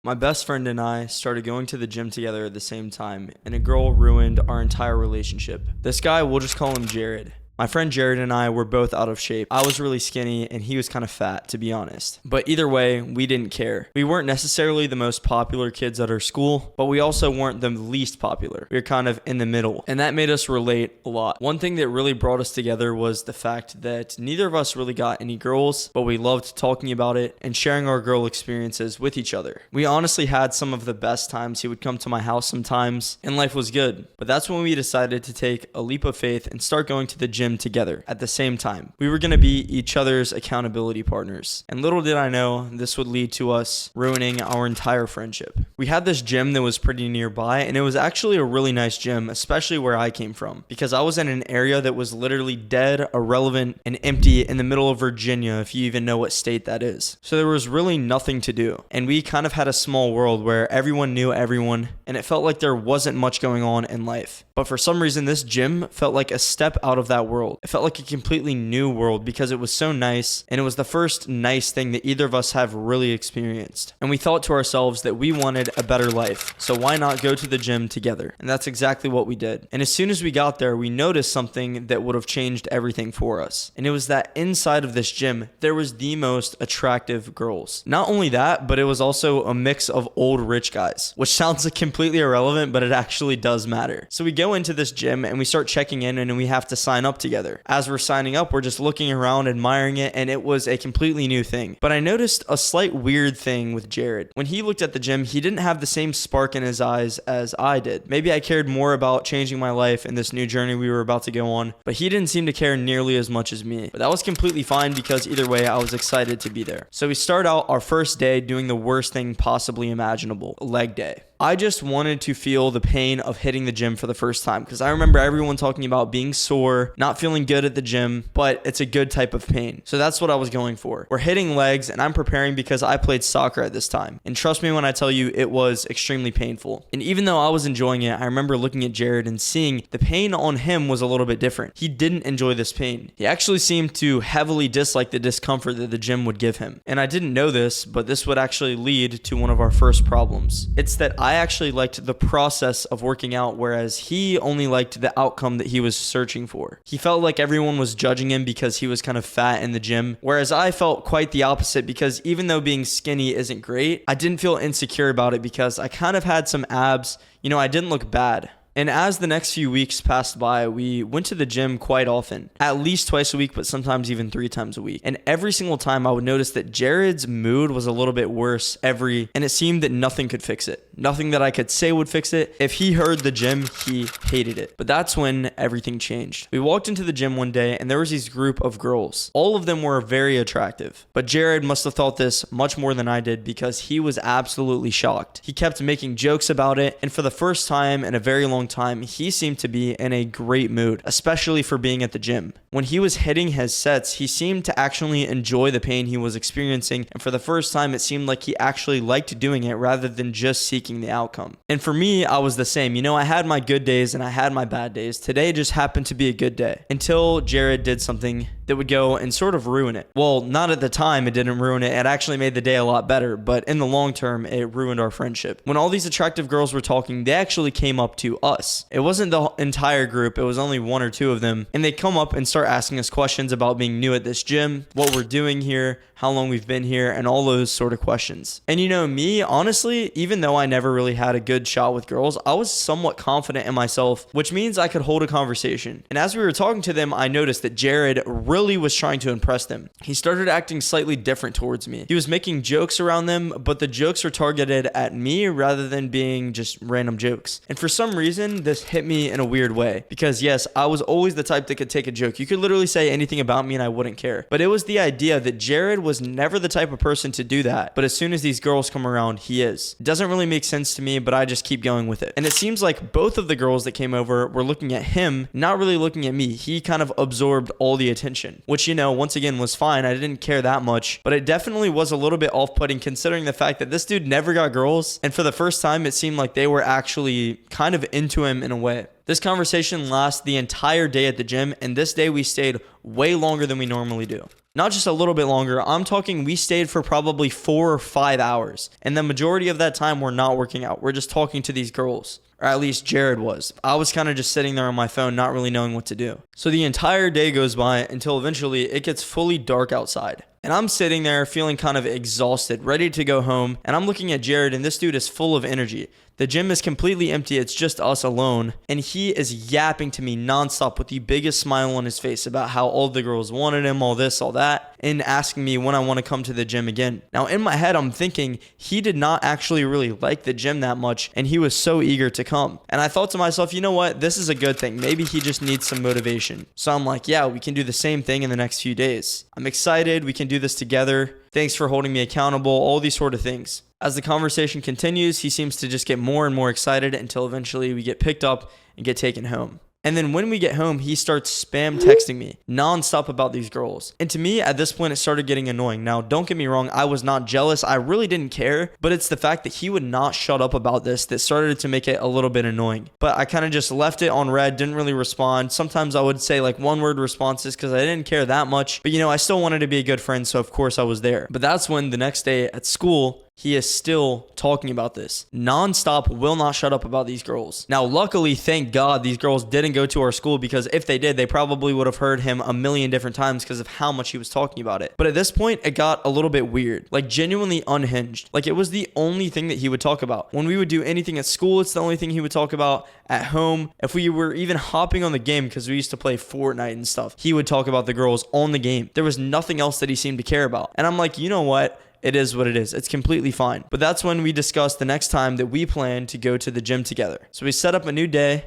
My best friend and I started going to the gym together at the same time, and a girl ruined our entire relationship. This guy, we'll just call him Jared. My friend Jared and I were both out of shape. I was really skinny and he was kind of fat, to be honest. But either way, we didn't care. We weren't necessarily the most popular kids at our school, but we also weren't the least popular. We were kind of in the middle, and that made us relate a lot. One thing that really brought us together was the fact that neither of us really got any girls, but we loved talking about it and sharing our girl experiences with each other. We honestly had some of the best times. He would come to my house sometimes, and life was good. But that's when we decided to take a leap of faith and start going to the gym together at the same time. We were going to be each other's accountability partners. And little did I know this would lead to us ruining our entire friendship. We had this gym that was pretty nearby, and it was actually a really nice gym, especially where I came from, because I was in an area that was literally dead, irrelevant, and empty in the middle of Virginia, if you even know what state that is. So there was really nothing to do. And we kind of had a small world where everyone knew everyone, and it felt like there wasn't much going on in life. But for some reason, this gym felt like a step out of that world. It felt like a completely new world because it was so nice, and it was the first nice thing that either of us have really experienced. And we thought to ourselves that we wanted a better life, so why not go to the gym together? And that's exactly what we did. And as soon as we got there, we noticed something that would have changed everything for us. And it was that inside of this gym, there was the most attractive girls. Not only that, but it was also a mix of old rich guys, which sounds completely irrelevant, but it actually does matter. So we go into this gym and we start checking in, and we have to sign up together. As we're signing up, we're just looking around, admiring it, and it was a completely new thing. But I noticed a slight weird thing with Jared. When he looked at the gym, he didn't have the same spark in his eyes as I did. Maybe I cared more about changing my life and this new journey we were about to go on, but he didn't seem to care nearly as much as me. But that was completely fine because either way, I was excited to be there. So we start out our first day doing the worst thing possibly imaginable, leg day. I just wanted to feel the pain of hitting the gym for the first time because I remember everyone talking about being sore, not feeling good at the gym, but it's a good type of pain. So that's what I was going for. We're hitting legs, and I'm preparing because I played soccer at this time. And trust me when I tell you, it was extremely painful. And even though I was enjoying it, I remember looking at Jared and seeing the pain on him was a little bit different. He didn't enjoy this pain. He actually seemed to heavily dislike the discomfort that the gym would give him. And I didn't know this, but this would actually lead to one of our first problems. It's that I actually liked the process of working out, whereas he only liked the outcome that he was searching for. He felt like everyone was judging him because he was kind of fat in the gym, whereas I felt quite the opposite because even though being skinny isn't great, I didn't feel insecure about it because I kind of had some abs. I didn't look bad. And as the next few weeks passed by, we went to the gym quite often, at least twice a week, but sometimes even 3 times a week. And every single time I would notice that Jared's mood was a little bit worse and it seemed that nothing could fix it. Nothing that I could say would fix it. If he heard the gym, he hated it. But that's when everything changed. We walked into the gym one day and there was this group of girls. All of them were very attractive. But Jared must have thought this much more than I did because he was absolutely shocked. He kept making jokes about it, and for the first time in a very long time, he seemed to be in a great mood, especially for being at the gym. When he was hitting his sets, he seemed to actually enjoy the pain he was experiencing, and for the first time, it seemed like he actually liked doing it rather than just seeking the outcome. And for me, I was the same. I had my good days and I had my bad days. Today just happened to be a good day until Jared did something that would go and sort of ruin it. Well, not at the time, it didn't ruin it. It actually made the day a lot better, but in the long term, it ruined our friendship. When all these attractive girls were talking, they actually came up to us. It wasn't the entire group, it was only 1 or 2 of them, and they come up and start asking us questions about being new at this gym, what we're doing here, how long we've been here, and all those sort of questions. And me, honestly, even though I never really had a good shot with girls, I was somewhat confident in myself, which means I could hold a conversation. And as we were talking to them, I noticed that Jared really was trying to impress them. He started acting slightly different towards me. He was making jokes around them, but the jokes were targeted at me rather than being just random jokes. And for some reason, this hit me in a weird way. Because yes, I was always the type that could take a joke. You could literally say anything about me and I wouldn't care. But it was the idea that Jared was never the type of person to do that. But as soon as these girls come around, he is. It doesn't really make sense to me, but I just keep going with it. And it seems like both of the girls that came over were looking at him, not really looking at me. He kind of absorbed all the attention, which, once again was fine. I didn't care that much, but it definitely was a little bit off-putting considering the fact that this dude never got girls. And for the first time, it seemed like they were actually kind of into him in a way. This conversation lasted the entire day at the gym, and this day we stayed way longer than we normally do. Not just a little bit longer. I'm talking we stayed for probably 4 or 5 hours. And the majority of that time we're not working out. We're just talking to these girls. Or at least Jared was. I was kind of just sitting there on my phone, not really knowing what to do. So the entire day goes by until eventually it gets fully dark outside. And I'm sitting there feeling kind of exhausted, ready to go home. And I'm looking at Jared, and this dude is full of energy. The gym is completely empty. It's just us alone. And he is yapping to me nonstop with the biggest smile on his face about how all the girls wanted him, all this, all that, and asking me when I want to come to the gym again. Now, in my head, I'm thinking he did not actually really like the gym that much, and he was so eager to come. And I thought to myself, you know what? This is a good thing. Maybe he just needs some motivation. So I'm like, yeah, we can do the same thing in the next few days. I'm excited. We can do this together. Thanks for holding me accountable, all these sort of things. As the conversation continues, he seems to just get more and more excited until eventually we get picked up and get taken home. And then when we get home, he starts spam texting me nonstop about these girls. And to me, at this point, it started getting annoying. Now, don't get me wrong, I was not jealous. I really didn't care. But it's the fact that he would not shut up about this that started to make it a little bit annoying. But I kind of just left it on red, didn't really respond. Sometimes I would say like one-word responses because I didn't care that much. But I still wanted to be a good friend, so of course I was there. But that's when the next day at school, he is still talking about this. Nonstop, will not shut up about these girls. Now, luckily, thank God, these girls didn't go to our school, because if they did, they probably would have heard him a million different times because of how much he was talking about it. But at this point, it got a little bit weird, like genuinely unhinged. Like it was the only thing that he would talk about. When we would do anything at school, it's the only thing he would talk about. At home, if we were even hopping on the game, because we used to play Fortnite and stuff, he would talk about the girls on the game. There was nothing else that he seemed to care about. And I'm like, you know what? It is what it is. It's completely fine. But that's when we discussed the next time that we plan to go to the gym together. So we set up a new day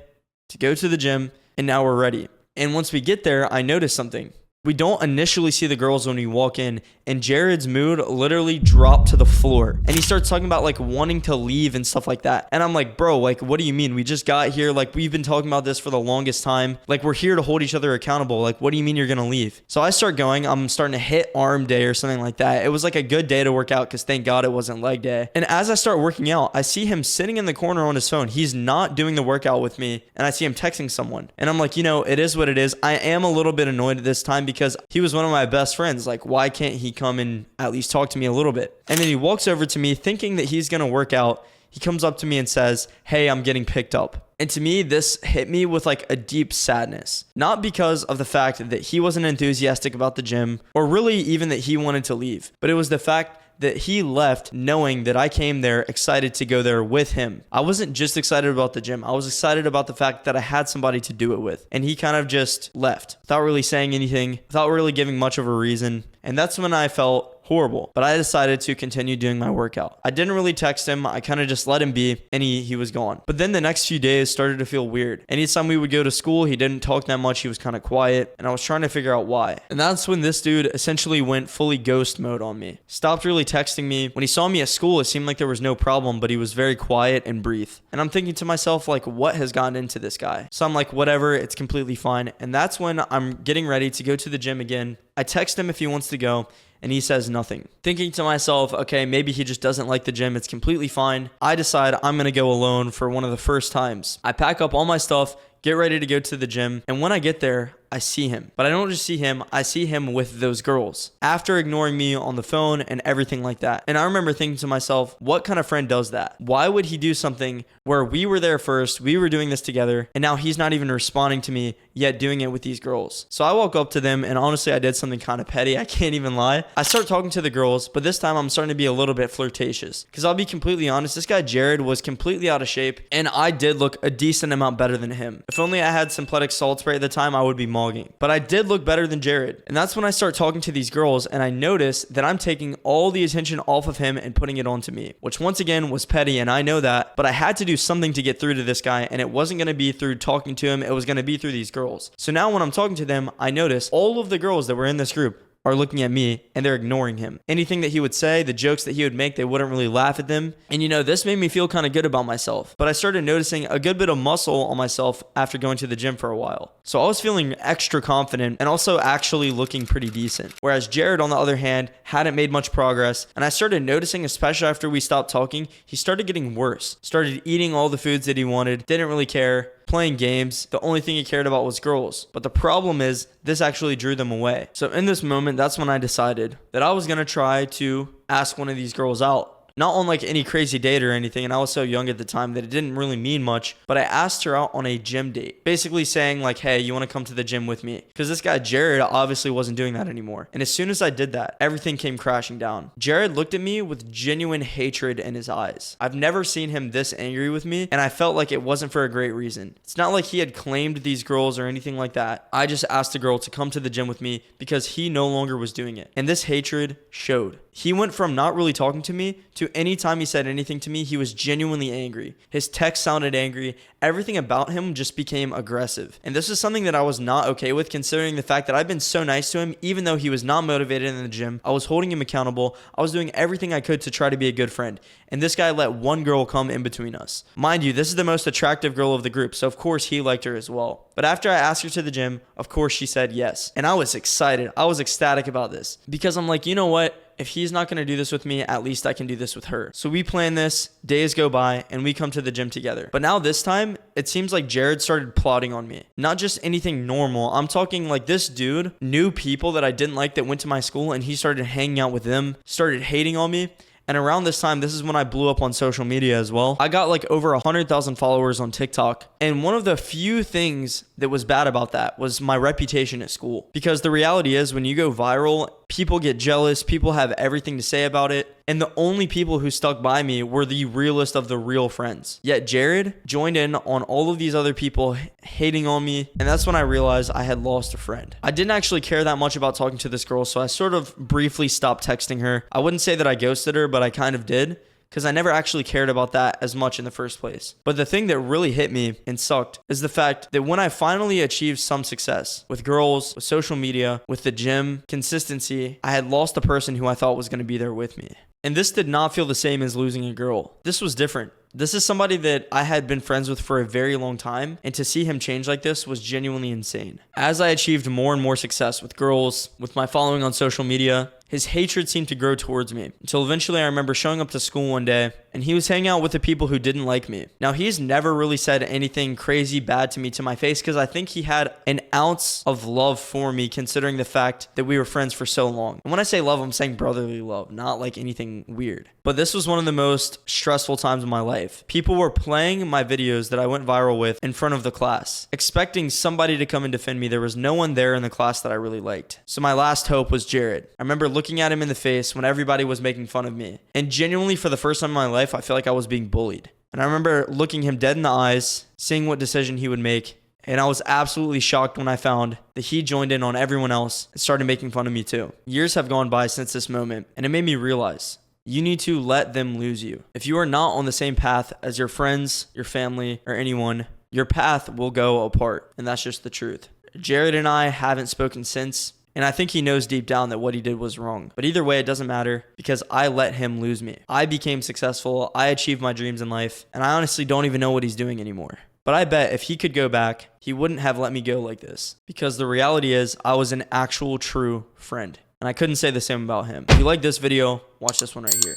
to go to the gym, and now we're ready. And once we get there, I noticed something. We don't initially see the girls when we walk in, and Jared's mood literally dropped to the floor. And he starts talking about like wanting to leave and stuff like that. And I'm like, bro, like, what do you mean? We just got here. Like, we've been talking about this for the longest time. Like, we're here to hold each other accountable. Like, what do you mean you're going to leave? So I start going. I'm starting to hit arm day or something like that. It was like a good day to work out because thank God it wasn't leg day. And as I start working out, I see him sitting in the corner on his phone. He's not doing the workout with me. And I see him texting someone. And I'm like, it is what it is. I am a little bit annoyed at this time because he was one of my best friends. Like, why can't he come and at least talk to me a little bit? And then he walks over to me thinking that he's going to work out. He comes up to me and says, "Hey, I'm getting picked up." And to me, this hit me with like a deep sadness. Not because of the fact that he wasn't enthusiastic about the gym or really even that he wanted to leave, but it was the fact that he left knowing that I came there excited to go there with him. I wasn't just excited about the gym. I was excited about the fact that I had somebody to do it with. And he kind of just left without really saying anything, without really giving much of a reason. And that's when I felt horrible. But I decided to continue doing my workout. I didn't really text him. I kind of just let him be, and he was gone. But then the next few days started to feel weird. Anytime we would go to school, he didn't talk that much. He was kind of quiet, and I was trying to figure out why. And that's when this dude essentially went fully ghost mode on me. Stopped really texting me. When he saw me at school, it seemed like there was no problem, but he was very quiet and brief. And I'm thinking to myself, like, what has gotten into this guy? So I'm like, whatever, it's completely fine. And that's when I'm getting ready to go to the gym again. I text him if he wants to go, and he says nothing. Thinking to myself, okay, maybe he just doesn't like the gym. It's completely fine. I decide I'm going to go alone for one of the first times. I pack up all my stuff, get ready to go to the gym. And when I get there, I see him. But I don't just see him, I see him with those girls after ignoring me on the phone and everything like that. And I remember thinking to myself, what kind of friend does that? Why would he do something where we were there first, we were doing this together, and now he's not even responding to me, yet doing it with these girls? So I walk up to them, and honestly, I did something kind of petty. I can't even lie. I start talking to the girls, but this time I'm starting to be a little bit flirtatious. Because I'll be completely honest, this guy Jared was completely out of shape, and I did look a decent amount better than him. If only I had sympathetic salt spray at the time, I would be mogging. But I did look better than Jared. And that's when I start talking to these girls, and I notice that I'm taking all the attention off of him and putting it onto me, which once again was petty, and I know that, but I had to do something to get through to this guy, and it wasn't going to be through talking to him. It was going to be through these girls. So now when I'm talking to them, I notice all of the girls that were in this group are looking at me, and they're ignoring him. Anything that he would say, the jokes that he would make, they wouldn't really laugh at them. And this made me feel kind of good about myself. But I started noticing a good bit of muscle on myself after going to the gym for a while. So I was feeling extra confident and also actually looking pretty decent. Whereas Jared, on the other hand, hadn't made much progress. And I started noticing, especially after we stopped talking, he started getting worse. Started eating all the foods that he wanted, didn't really care. playing games. The only thing he cared about was girls. But the problem is, this actually drew them away. So in this moment, that's when I decided that I was going to try to ask one of these girls out. Not on like any crazy date or anything, and I was so young at the time that it didn't really mean much, but I asked her out on a gym date, basically saying like, hey, you want to come to the gym with me? Because this guy Jared obviously wasn't doing that anymore. And as soon as I did that, everything came crashing down. Jared looked at me with genuine hatred in his eyes. I've never seen him this angry with me, and I felt like it wasn't for a great reason. It's not like he had claimed these girls or anything like that. I just asked the girl to come to the gym with me because he no longer was doing it. And this hatred showed. He went from not really talking to me to anytime he said anything to me, he was genuinely angry. His text sounded angry. Everything about him just became aggressive. And this is something that I was not okay with, considering the fact that I've been so nice to him, even though he was not motivated in the gym. I was holding him accountable. I was doing everything I could to try to be a good friend. And this guy let one girl come in between us. Mind you, this is the most attractive girl of the group, so of course he liked her as well. But after I asked her to the gym, of course she said yes. And I was excited. I was ecstatic about this because I'm like, you know what? If he's not going to do this with me, at least I can do this with her. So we plan this, days go by, and we come to the gym together. But now this time, it seems like Jared started plotting on me. Not just anything normal. I'm talking like this dude knew people that I didn't like that went to my school, and he started hanging out with them, started hating on me. And around this time, this is when I blew up on social media as well. I got like over 100,000 followers on TikTok. And one of the few things that was bad about that was my reputation at school. Because the reality is when you go viral, people get jealous. People have everything to say about it. And the only people who stuck by me were the realest of the real friends. Yet Jared joined in on all of these other people hating on me. And that's when I realized I had lost a friend. I didn't actually care that much about talking to this girl, so I sort of briefly stopped texting her. I wouldn't say that I ghosted her, but I kind of did, because I never actually cared about that as much in the first place. But the thing that really hit me and sucked is the fact that when I finally achieved some success with girls, with social media, with the gym, consistency, I had lost the person who I thought was going to be there with me. And this did not feel the same as losing a girl. This was different. This is somebody that I had been friends with for a very long time, and to see him change like this was genuinely insane. As I achieved more and more success with girls, with my following on social media, his hatred seemed to grow towards me, until eventually I remember showing up to school one day, and he was hanging out with the people who didn't like me. Now, he's never really said anything crazy bad to me to my face, because I think he had an ounce of love for me, considering the fact that we were friends for so long. And when I say love, I'm saying brotherly love, not like anything weird. But this was one of the most stressful times of my life. People were playing my videos that I went viral with in front of the class, expecting somebody to come and defend me. There was no one there in the class that I really liked. So my last hope was Jared. I remember looking at him in the face when everybody was making fun of me. And genuinely, for the first time in my life, I feel like I was being bullied. And I remember looking him dead in the eyes, seeing what decision he would make. And I was absolutely shocked when I found that he joined in on everyone else and started making fun of me too. Years have gone by since this moment, and it made me realize you need to let them lose you. If you are not on the same path as your friends, your family, or anyone, your path will go apart. And that's just the truth. Jared and I haven't spoken since, and I think he knows deep down that what he did was wrong. But either way, it doesn't matter because I let him lose me. I became successful. I achieved my dreams in life, and I honestly don't even know what he's doing anymore. But I bet if he could go back, he wouldn't have let me go like this. Because the reality is, I was an actual true friend. And I couldn't say the same about him. If you like this video, watch this one right here.